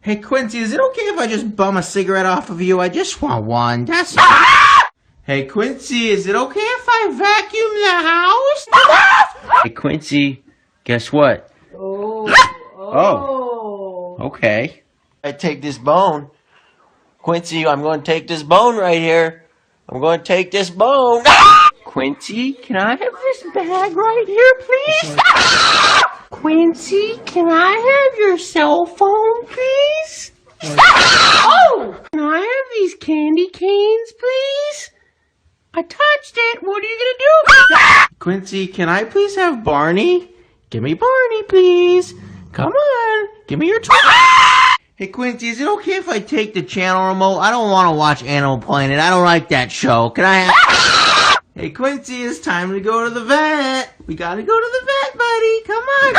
Hey, Quincy, is it okay if I just bum a cigarette off of you? I just want one. That's... Hey, Quincy, is it okay if I vacuum the house? Hey, Quincy, guess what? Oh, okay. I take this bone. Quincy, I'm going to take this bone right here. I'm going to take this bone. Quincy, can I have this bag right here, please? Quincy, can I have your cell phone, please? Oh! Can I have these candy canes, please? I touched it. What are you gonna do? Quincy, can I please have Barney? Give me Barney, please. Come on, give me your toy. Hey, Quincy, is it okay if I take the channel remote? I don't want to watch Animal Planet. I don't like that show. Can I have... Hey, Quincy, it's time to go to the vet. We gotta go to the vet, buddy. Come on.